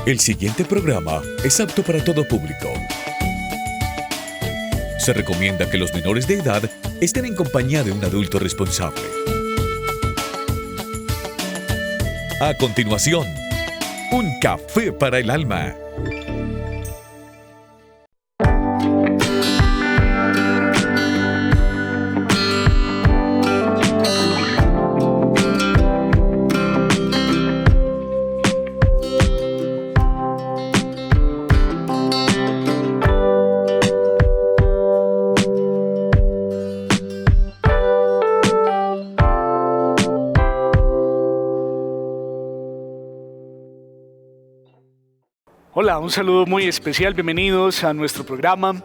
El siguiente programa es apto para todo público. Se recomienda que los menores de edad estén en compañía de un adulto responsable. A continuación, un café para el alma. Hola, un saludo muy especial, bienvenidos a nuestro programa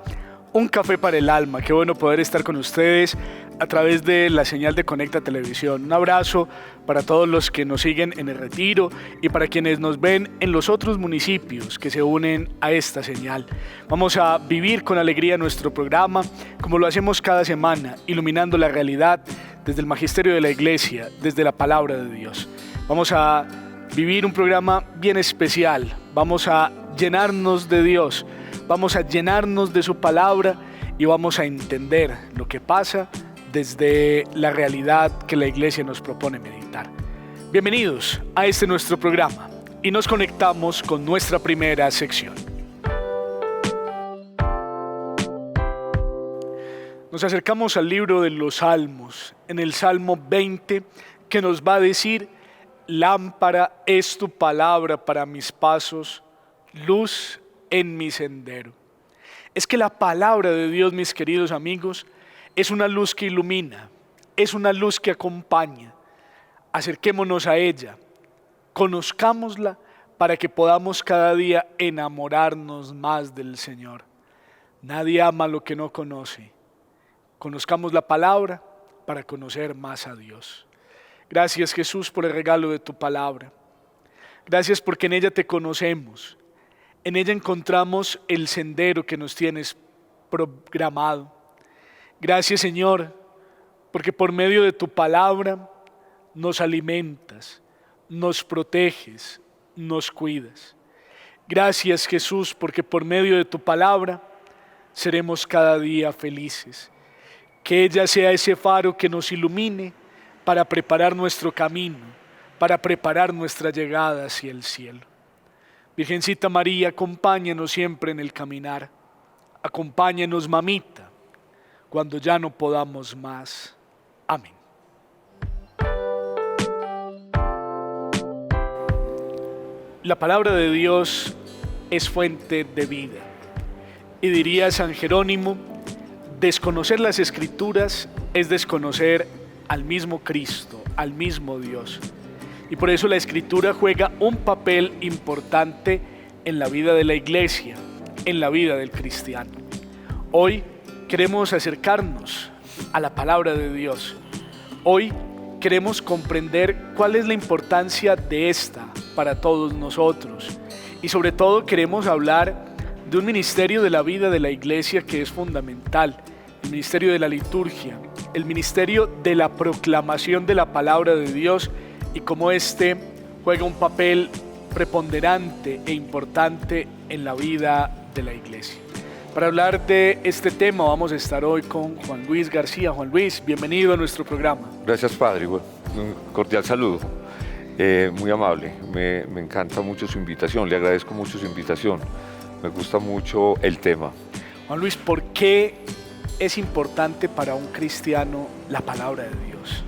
Un Café para el Alma. Qué bueno poder estar con ustedes a través de la señal de Conecta Televisión. Un abrazo para todos los que nos siguen en el Retiro y para quienes nos ven en los otros municipios que se unen a esta señal. Vamos a vivir con alegría nuestro programa como lo hacemos cada semana, iluminando la realidad desde el magisterio de la Iglesia, desde la palabra de Dios. Vamos a vivir un programa bien especial. Vamos a llenarnos de Dios, vamos a llenarnos de su palabra y vamos a entender lo que pasa desde la realidad que la Iglesia nos propone meditar. Bienvenidos a este nuestro programa y nos conectamos con nuestra primera sección. Nos acercamos al libro de los Salmos, en el Salmo 20, que nos va a decir: lámpara es tu palabra para mis pasos, luz en mi sendero. Es que la palabra de Dios, mis queridos amigos, es una luz que ilumina, es una luz que acompaña. Acerquémonos a ella, conozcámosla para que podamos cada día enamorarnos más del Señor. Nadie ama lo que no conoce. Conozcamos la palabra para conocer más a Dios. Gracias, Jesús, por el regalo de tu palabra. Gracias porque en ella te conocemos. En ella encontramos el sendero que nos tienes programado. Gracias, Señor, porque por medio de tu palabra nos alimentas, nos proteges, nos cuidas. Gracias, Jesús, porque por medio de tu palabra seremos cada día felices. Que ella sea ese faro que nos ilumine para preparar nuestro camino, para preparar nuestra llegada hacia el cielo. Virgencita María, acompáñanos siempre en el caminar. Acompáñanos, mamita, cuando ya no podamos más. Amén. La palabra de Dios es fuente de vida. Y diría San Jerónimo, desconocer las Escrituras es desconocer al mismo Cristo, al mismo Dios. Y por eso la Escritura juega un papel importante en la vida de la Iglesia, en la vida del cristiano. Hoy queremos acercarnos a la palabra de Dios. Hoy queremos comprender cuál es la importancia de esta para todos nosotros. Y sobre todo queremos hablar de un ministerio de la vida de la Iglesia que es fundamental, el ministerio de la liturgia, el ministerio de la proclamación de la palabra de Dios y cómo éste juega un papel preponderante e importante en la vida de la Iglesia. Para hablar de este tema vamos a estar hoy con Juan Luis García. Juan Luis, bienvenido a nuestro programa. Gracias, padre. Un cordial saludo. Muy amable. Me encanta mucho su invitación. Le agradezco mucho su invitación. Me gusta mucho el tema. Juan Luis, ¿por qué es importante para un cristiano la palabra de Dios?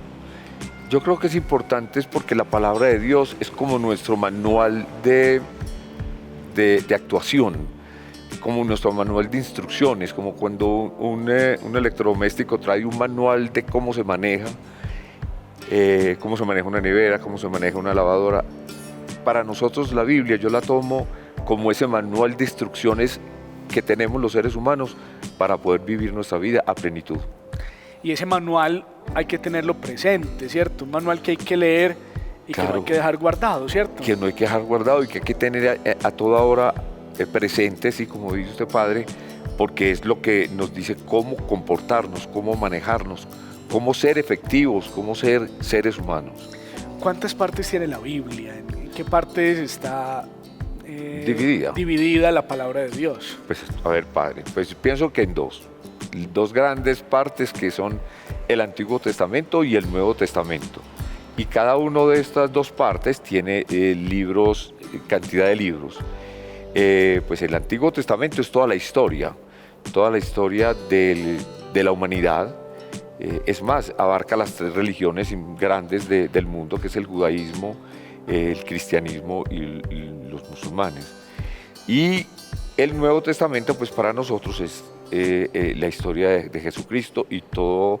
Yo creo que es importante porque la palabra de Dios es como nuestro manual de actuación, como nuestro manual de instrucciones, como cuando un electrodoméstico trae un manual de cómo se maneja una nevera, cómo se maneja una lavadora. Para nosotros la Biblia yo la tomo como ese manual de instrucciones que tenemos los seres humanos para poder vivir nuestra vida a plenitud. Y ese manual hay que tenerlo presente, ¿cierto? Un manual que hay que leer y claro, que no hay que dejar guardado, ¿cierto? Que no hay que dejar guardado y que hay que tener a toda hora presente, sí, como dice usted, padre, porque es lo que nos dice cómo comportarnos, cómo manejarnos, cómo ser efectivos, cómo ser seres humanos. ¿Cuántas partes tiene la Biblia? ¿En qué partes está dividida la palabra de Dios? Pues, a ver, padre, pues pienso que en dos grandes partes que son el Antiguo Testamento y el Nuevo Testamento. Y cada una de estas dos partes tiene libros, cantidad de libros. Pues el Antiguo Testamento es toda la historia de la humanidad. Es más, abarca las tres religiones grandes del mundo, que es el judaísmo, el cristianismo y los musulmanes. Y el Nuevo Testamento, pues para nosotros es la historia de Jesucristo y todo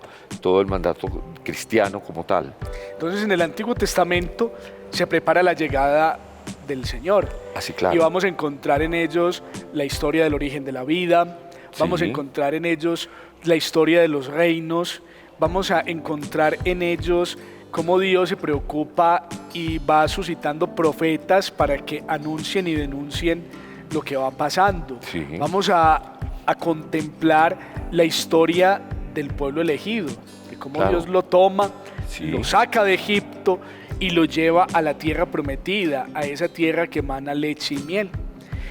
el mandato cristiano como tal. Entonces, en el Antiguo Testamento se prepara la llegada del Señor. Así, claro. Y vamos a encontrar en ellos la historia del origen de la vida, vamos a Sí. encontrar en ellos la historia de los reinos, vamos a encontrar en ellos cómo Dios se preocupa y va suscitando profetas para que anuncien y denuncien lo que va pasando. Sí. Vamos a contemplar la historia del pueblo elegido, de cómo Claro. Dios lo toma, Sí. lo saca de Egipto y lo lleva a la tierra prometida, a esa tierra que emana leche y miel.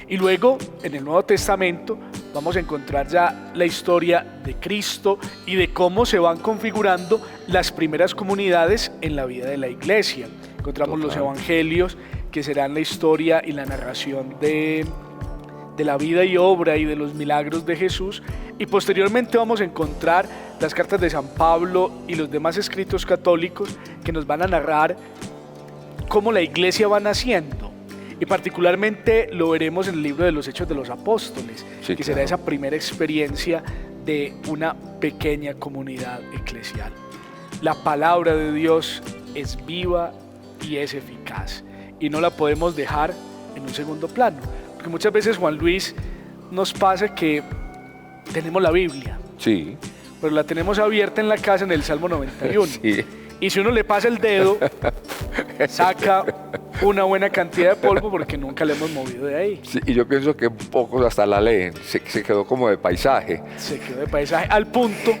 Y luego, en el Nuevo Testamento, vamos a encontrar ya la historia de Cristo y de cómo se van configurando las primeras comunidades en la vida de la iglesia. Encontramos los Total. evangelios, que serán la historia y la narración de la vida y obra y de los milagros de Jesús, y posteriormente vamos a encontrar las cartas de San Pablo y los demás escritos católicos que nos van a narrar cómo la iglesia va naciendo, y particularmente lo veremos en el libro de los Hechos de los Apóstoles, Sí, que será claro. esa primera experiencia de una pequeña comunidad eclesial. La palabra de Dios es viva y es eficaz, y no la podemos dejar en un segundo plano. Porque muchas veces, Juan Luis, nos pasa que tenemos la Biblia, Sí. pero la tenemos abierta en la casa en el Salmo 91. Sí. Y si uno le pasa el dedo, saca una buena cantidad de polvo porque nunca le hemos movido de ahí. Sí, y yo pienso que pocos hasta la leen, se quedó como de paisaje. Se quedó de paisaje al punto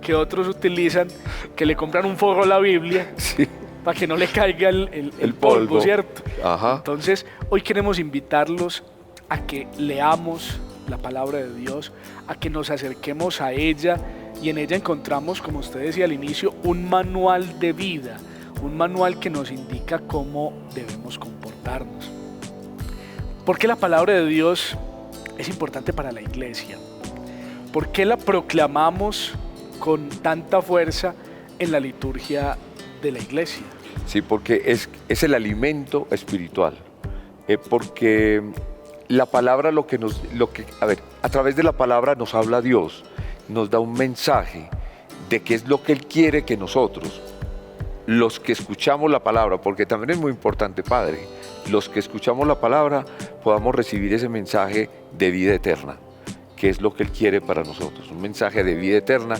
que otros utilizan que le compran un forro a la Biblia Sí. para que no le caiga el El polvo, polvo. ¿cierto? Ajá. Entonces, hoy queremos invitarlos a que leamos la palabra de Dios, a que nos acerquemos a ella, y en ella encontramos, como usted decía al inicio, un manual de vida, un manual que nos indica cómo debemos comportarnos. ¿Por qué la palabra de Dios es importante para la iglesia? ¿Por qué la proclamamos con tanta fuerza en la liturgia de la iglesia? Sí, porque es el alimento espiritual. Porque la palabra a través de la palabra nos habla Dios, nos da un mensaje de qué es lo que Él quiere que nosotros, los que escuchamos la palabra, porque también es muy importante, Padre, los que escuchamos la palabra podamos recibir ese mensaje de vida eterna, que es lo que Él quiere para nosotros, un mensaje de vida eterna.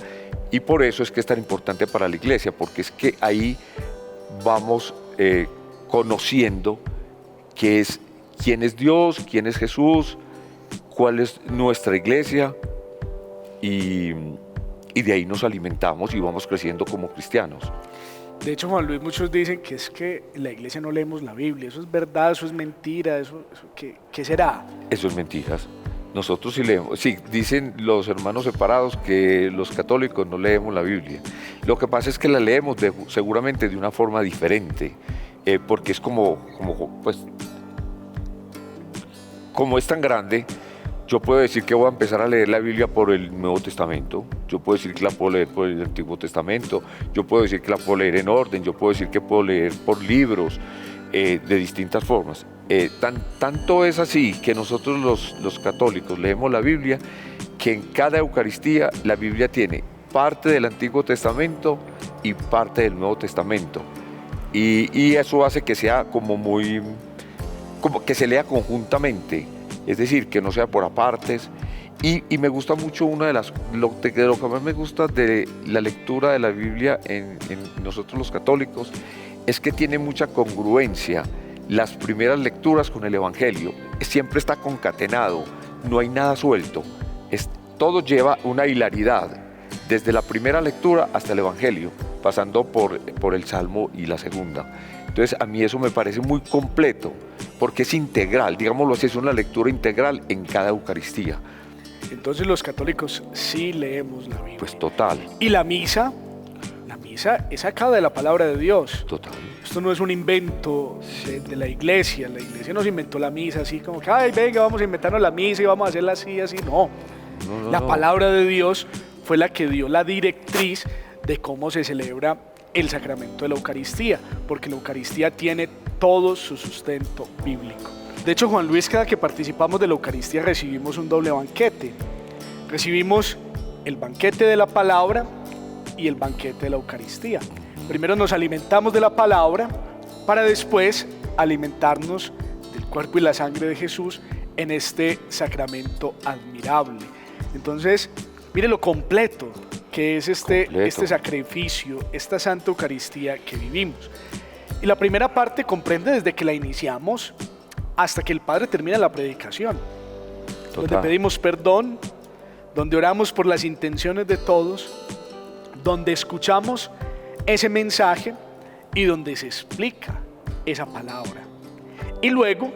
Y por eso es que es tan importante para la iglesia, porque es que ahí vamos conociendo quién es Dios, quién es Jesús, cuál es nuestra iglesia, y de ahí nos alimentamos y vamos creciendo como cristianos. De hecho, Juan Luis, muchos dicen que es que en la iglesia no leemos la Biblia. ¿Eso es verdad? ¿Eso es mentira? ¿Qué será? Eso es mentiras. Nosotros sí leemos. Sí, dicen los hermanos separados que los católicos no leemos la Biblia. Lo que pasa es que la leemos seguramente de una forma diferente, porque es como es tan grande. Yo puedo decir que voy a empezar a leer la Biblia por el Nuevo Testamento, yo puedo decir que la puedo leer por el Antiguo Testamento, yo puedo decir que la puedo leer en orden, yo puedo decir que puedo leer por libros, de distintas formas. Tanto es así que nosotros los católicos leemos la Biblia, que en cada Eucaristía la Biblia tiene parte del Antiguo Testamento y parte del Nuevo Testamento. Y eso hace que sea como que se lea conjuntamente. Es decir, que no sea por apartes. Y me gusta mucho lo que más me gusta de la lectura de la Biblia en nosotros los católicos, es que tiene mucha congruencia las primeras lecturas con el Evangelio. Siempre está concatenado, no hay nada suelto. Todo lleva una hilaridad, desde la primera lectura hasta el Evangelio, pasando por el Salmo y la segunda. Entonces a mí eso me parece muy completo, porque es integral, digámoslo así, es una lectura integral en cada Eucaristía. Entonces los católicos sí leemos la Biblia. Pues total. Y la misa es sacada de la palabra de Dios. Total. Esto no es un invento de la iglesia nos inventó la misa así como que, ay, venga, vamos a inventarnos la misa y vamos a hacerla así, así. No, la palabra de Dios fue la que dio la directriz de cómo se celebra el sacramento de la Eucaristía, porque la Eucaristía tiene todo su sustento bíblico. De hecho, Juan Luis, cada que participamos de la Eucaristía recibimos un doble banquete. Recibimos el banquete de la palabra y el banquete de la Eucaristía. Primero nos alimentamos de la palabra para después alimentarnos del cuerpo y la sangre de Jesús en este sacramento admirable. Entonces, mire lo completo que es este sacrificio, esta Santa Eucaristía que vivimos. Y la primera parte comprende desde que la iniciamos hasta que el Padre termina la predicación. Total. Donde pedimos perdón, donde oramos por las intenciones de todos, donde escuchamos ese mensaje y donde se explica esa palabra. Y luego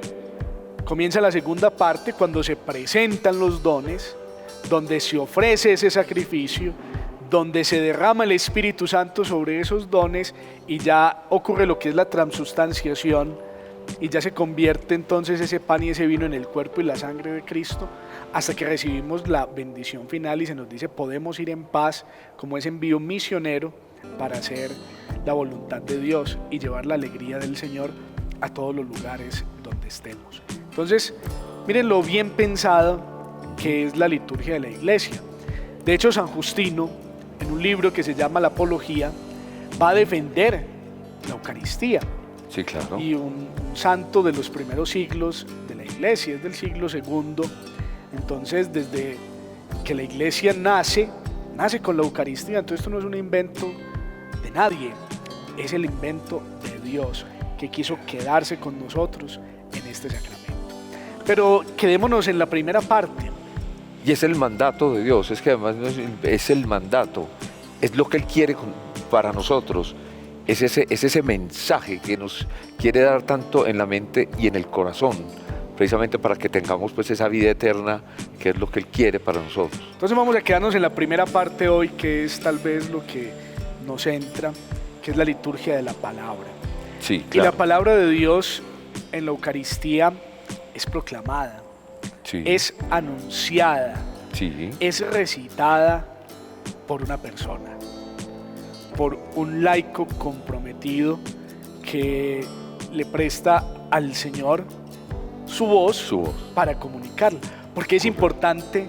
comienza la segunda parte cuando se presentan los dones, donde se ofrece ese sacrificio, donde se derrama el Espíritu Santo sobre esos dones y ya ocurre lo que es la transubstanciación y ya se convierte entonces ese pan y ese vino en el cuerpo y la sangre de Cristo, hasta que recibimos la bendición final y se nos dice podemos ir en paz como ese envío misionero para hacer la voluntad de Dios y llevar la alegría del Señor a todos los lugares donde estemos. Entonces, miren lo bien pensado que es la liturgia de la Iglesia. De hecho, San Justino, en un libro que se llama La Apología, va a defender la Eucaristía. Sí, claro. Y un santo de los primeros siglos de la Iglesia, es del siglo II. Entonces, desde que la Iglesia nace con la Eucaristía. Entonces, esto no es un invento de nadie, es el invento de Dios, que quiso quedarse con nosotros en este sacramento. Pero quedémonos en la primera parte. Y es el mandato de Dios, es que además es el mandato, es lo que Él quiere para nosotros, es ese mensaje que nos quiere dar tanto en la mente y en el corazón, precisamente para que tengamos pues esa vida eterna, que es lo que Él quiere para nosotros. Entonces vamos a quedarnos en la primera parte hoy, que es tal vez lo que nos entra, que es la liturgia de la palabra. Sí, claro. Y la palabra de Dios en la Eucaristía es proclamada. Sí. Es anunciada, sí. Es recitada por una persona, por un laico comprometido que le presta al Señor su voz para comunicarla. Porque es importante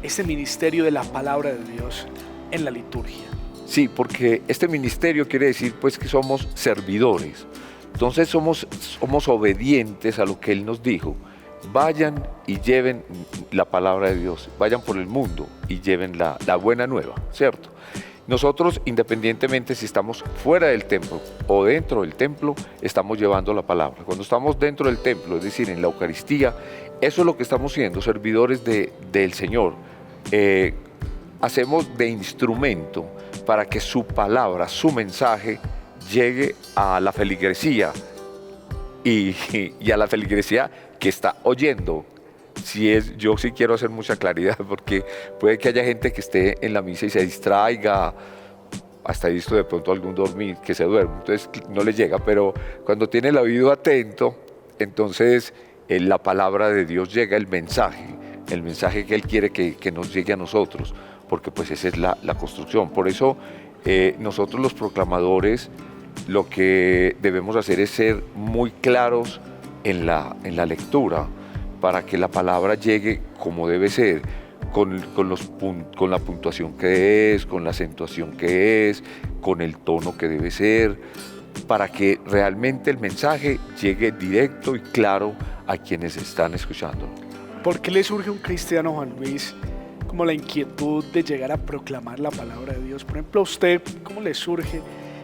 este ministerio de la palabra de Dios en la liturgia. Sí, porque este ministerio quiere decir pues que somos servidores. Entonces somos obedientes a lo que Él nos dijo. Vayan y lleven la palabra de Dios, vayan por el mundo y lleven la buena nueva, ¿cierto? Nosotros, independientemente si estamos fuera del templo o dentro del templo, estamos llevando la palabra. Cuando estamos dentro del templo, es decir, en la Eucaristía, eso es lo que estamos siendo, servidores del Señor. Hacemos de instrumento para que su palabra, su mensaje, llegue a la feligresía y a la feligresía que está oyendo. Yo sí quiero hacer mucha claridad, porque puede que haya gente que esté en la misa y se distraiga, hasta he visto de pronto algún dormir que se duerme, entonces no le llega, pero cuando tiene el oído atento, entonces la palabra de Dios llega, el mensaje que Él quiere que nos llegue a nosotros, porque pues esa es la construcción. Por eso nosotros los proclamadores lo que debemos hacer es ser muy claros en la lectura, para que la palabra llegue como debe ser, con la puntuación que es, con la acentuación que es, con el tono que debe ser, para que realmente el mensaje llegue directo y claro a quienes están escuchando. ¿Por qué le surge a un cristiano, Juan Luis, como la inquietud de llegar a proclamar la palabra de Dios? Por ejemplo, a usted, ¿cómo le surge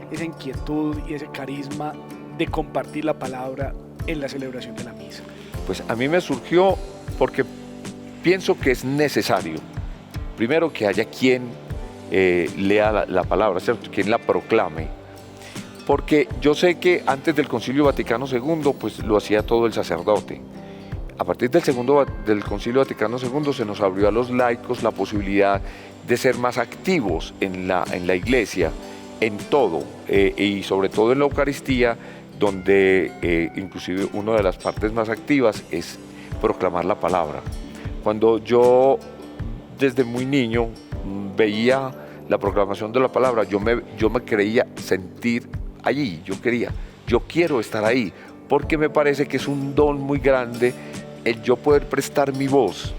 esa inquietud y ese carisma de compartir la palabra en la celebración de la misa? Pues a mí me surgió porque pienso que es necesario, primero, que haya quien lea la palabra, ¿cierto? Quien la proclame, Porque yo sé que antes del Concilio Vaticano II, pues lo hacía todo el sacerdote. A partir del Concilio Vaticano II se nos abrió a los laicos la posibilidad de ser más activos en la iglesia, en todo, y sobre todo en la Eucaristía, donde inclusive una de las partes más activas es proclamar la palabra. Cuando yo desde muy niño veía la proclamación de la palabra, yo me creía sentir allí, yo quiero estar ahí, porque me parece que es un don muy grande el yo poder prestar mi voz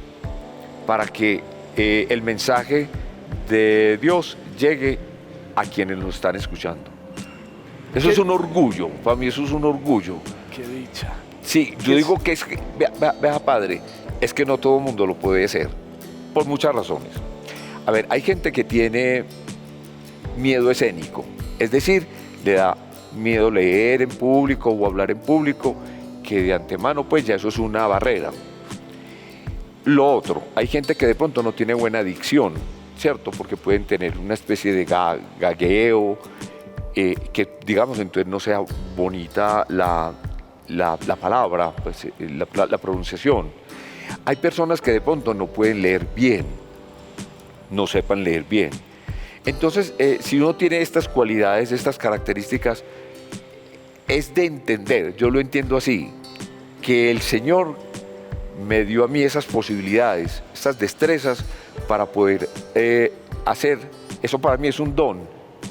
para que el mensaje de Dios llegue a quienes lo están escuchando. Eso es un orgullo, para mí eso es un orgullo. Qué dicha. Sí, yo digo que es que, vea padre, es que no todo el mundo lo puede hacer, por muchas razones. A ver, hay gente que tiene miedo escénico, es decir, le da miedo leer en público o hablar en público, que de antemano pues ya eso es una barrera. Lo otro, hay gente que de pronto no tiene buena dicción, ¿cierto? Porque pueden tener una especie de gagueo, que digamos entonces no sea bonita la palabra, pues, la pronunciación. Hay personas que de pronto no pueden leer bien, no sepan leer bien. Entonces, si uno tiene estas cualidades, estas características, es de entender, yo lo entiendo así, que el Señor me dio a mí esas posibilidades, esas destrezas para poder hacer, eso para mí es un don,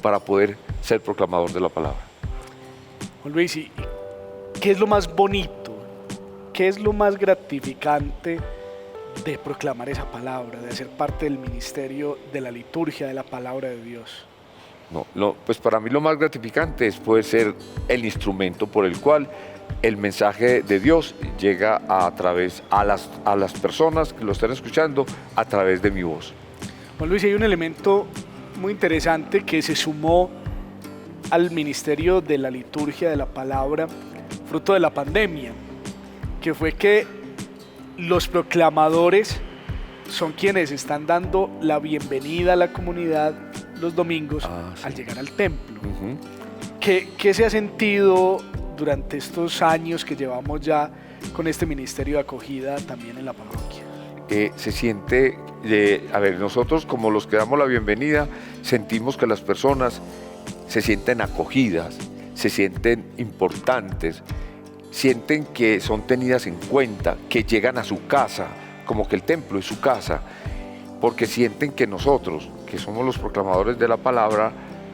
para poder ser proclamador de la palabra. Juan Luis, ¿y qué es lo más bonito? ¿Qué es lo más gratificante de proclamar esa palabra, de ser parte del ministerio de la liturgia de la palabra de Dios? Pues para mí lo más gratificante es poder ser el instrumento por el cual el mensaje de Dios llega a las personas que lo están escuchando a través de mi voz. Juan Luis, hay un elemento muy interesante que se sumó al ministerio de la liturgia de la palabra, fruto de la pandemia, que fue que los proclamadores son quienes están dando la bienvenida a la comunidad los domingos Sí. al llegar al templo. Uh-huh. ¿Qué se ha sentido durante estos años que llevamos ya con este ministerio de acogida también en la parroquia? Se siente, nosotros como los que damos la bienvenida, sentimos que las personas se sienten acogidas, se sienten importantes, sienten que son tenidas en cuenta, que llegan a su casa, como que el templo es su casa, porque sienten que nosotros, que somos los proclamadores de la palabra,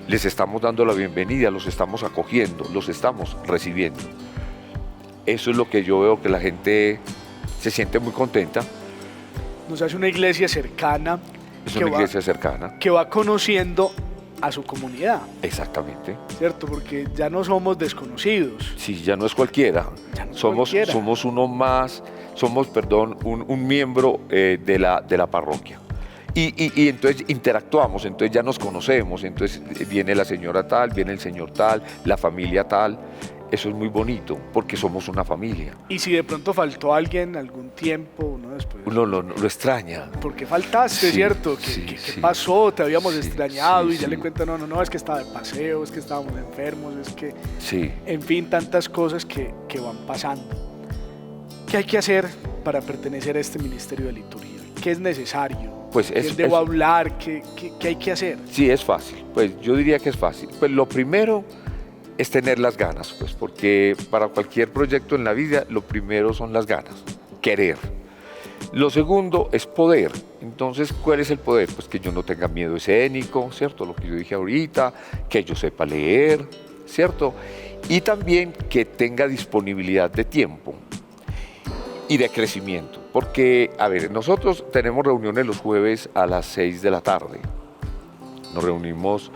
les estamos dando la bienvenida, los estamos acogiendo, los estamos recibiendo. Eso es lo que yo veo, que la gente se siente muy contenta. Nos hace una iglesia cercana. Es una iglesia cercana. Que va conociendo a su comunidad. Exactamente. ¿Cierto? Porque ya no somos desconocidos. Sí, ya no es cualquiera. Ya no es somos cualquiera. Somos uno más, un miembro de la parroquia. Y entonces interactuamos, entonces ya nos conocemos, entonces viene la señora tal, viene el señor tal, la familia tal. Eso es muy bonito, porque somos una familia. Y si de pronto faltó alguien algún tiempo, uno después... Uno lo extraña. ¿Por qué faltaste, Sí, cierto? sí, ¿Qué sí. pasó? Te habíamos Sí, extrañado sí, y ya sí. le cuentan, no, es que estaba de paseo, es que estábamos enfermos, es que... Sí. En fin, tantas cosas que van pasando. ¿Qué hay que hacer para pertenecer a este ministerio de liturgia? ¿Qué es necesario? Pues ¿Qué debo hablar? ¿Qué hay que hacer? Sí, es fácil. Pues yo diría que es fácil. Pues lo primero es tener las ganas, pues, porque para cualquier proyecto en la vida lo primero son las ganas, querer. Lo segundo es poder. Entonces, ¿cuál es el poder? Pues que yo no tenga miedo escénico, ¿cierto? Lo que yo dije ahorita, que yo sepa leer, ¿cierto? Y también que tenga disponibilidad de tiempo y de crecimiento. Porque, a ver, nosotros tenemos reuniones los jueves a las 6 de la tarde. Nos reunimos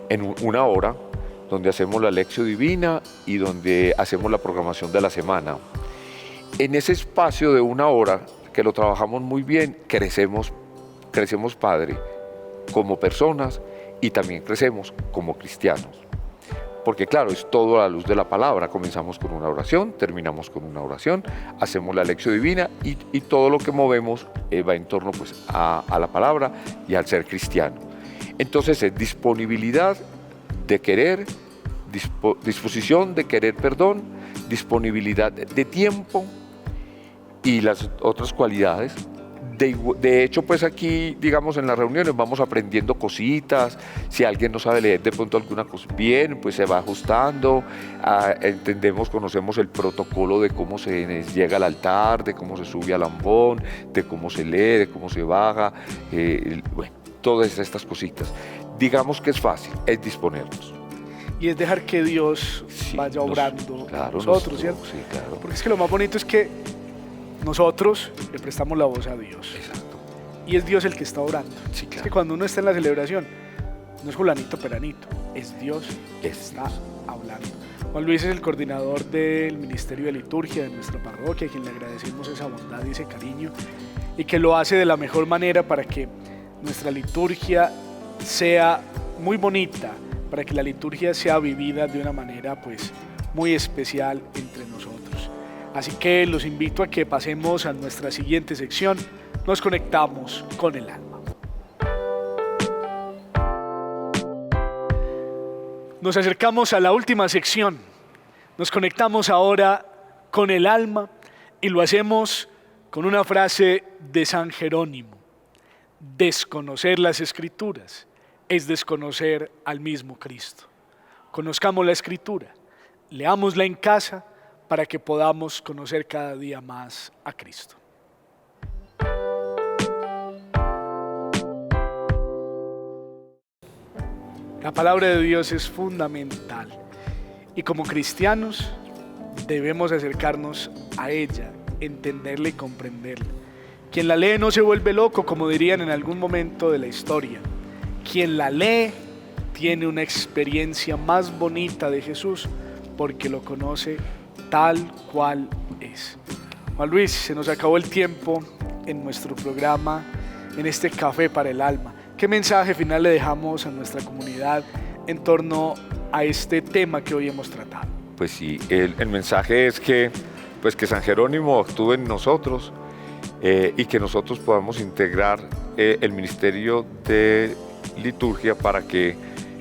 en una hora, donde hacemos la lección divina y donde hacemos la programación de la semana. En ese espacio de una hora, que lo trabajamos muy bien, crecemos Padre, como personas y también crecemos como cristianos. Porque claro, es todo a la luz de la palabra. Comenzamos con una oración, terminamos con una oración, hacemos la lección divina y todo lo que movemos va en torno pues, a la palabra y al ser cristiano. Entonces es disponibilidad de querer, disposición de querer perdón, disponibilidad de tiempo y las otras cualidades. De hecho, pues aquí, digamos, en las reuniones vamos aprendiendo cositas. Si alguien no sabe leer de pronto alguna cosa bien, pues se va ajustando. Entendemos, conocemos el protocolo de cómo se llega al altar, de cómo se sube al ambón, de cómo se lee, de cómo se baja. Bueno, todas estas cositas. Digamos que es fácil, es disponernos. Y es dejar que Dios vaya obrando nosotros, ¿cierto? Sí, claro. Porque es que lo más bonito es que nosotros le prestamos la voz a Dios. Exacto. Y es Dios el que está orando. Sí, claro. Es que cuando uno está en la celebración, no es fulanito peranito, es Dios que está hablando. Juan Luis es el coordinador del Ministerio de Liturgia de nuestra parroquia, a quien le agradecemos esa bondad y ese cariño, y que lo hace de la mejor manera para que nuestra liturgia sea muy bonita, para que la liturgia sea vivida de una manera pues muy especial entre nosotros. Así que los invito a que pasemos a nuestra siguiente sección. Nos conectamos con el alma. Nos acercamos a la última sección. Nos conectamos ahora con el alma y lo hacemos con una frase de San Jerónimo. Desconocer las Escrituras es desconocer al mismo Cristo. Conozcamos la Escritura, leámosla en casa, para que podamos conocer cada día más a Cristo. La palabra de Dios es fundamental y como cristianos debemos acercarnos a ella, entenderla y comprenderla. Quien la lee no se vuelve loco, como dirían en algún momento de la historia. Quien la lee tiene una experiencia más bonita de Jesús porque lo conoce tal cual es. Juan Luis, se nos acabó el tiempo en nuestro programa, en este Café para el Alma. ¿Qué mensaje final le dejamos a nuestra comunidad en torno a este tema que hoy hemos tratado? Pues sí, el mensaje es que San Jerónimo actúe en nosotros y que nosotros podamos integrar el ministerio de liturgia para que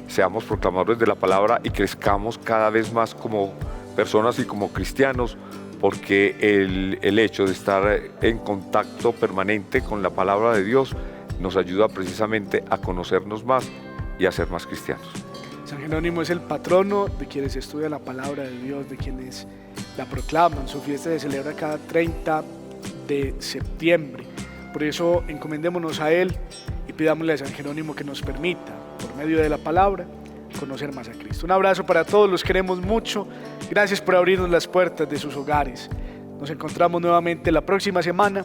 seamos proclamadores de la palabra y crezcamos cada vez más como personas y como cristianos, porque el hecho de estar en contacto permanente con la palabra de Dios nos ayuda precisamente a conocernos más y a ser más cristianos. San Jerónimo es el patrono de quienes estudian la palabra de Dios, de quienes la proclaman. Su fiesta se celebra cada 30 de septiembre. Por eso encomendémonos a él y pidámosle a San Jerónimo que nos permita, por medio de la palabra, conocer más a Cristo. Un abrazo para todos, los queremos mucho. Gracias por abrirnos las puertas de sus hogares. Nos encontramos nuevamente la próxima semana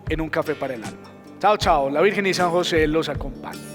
en un Café para el Alma. Chao, chao. La Virgen y San José los acompañen.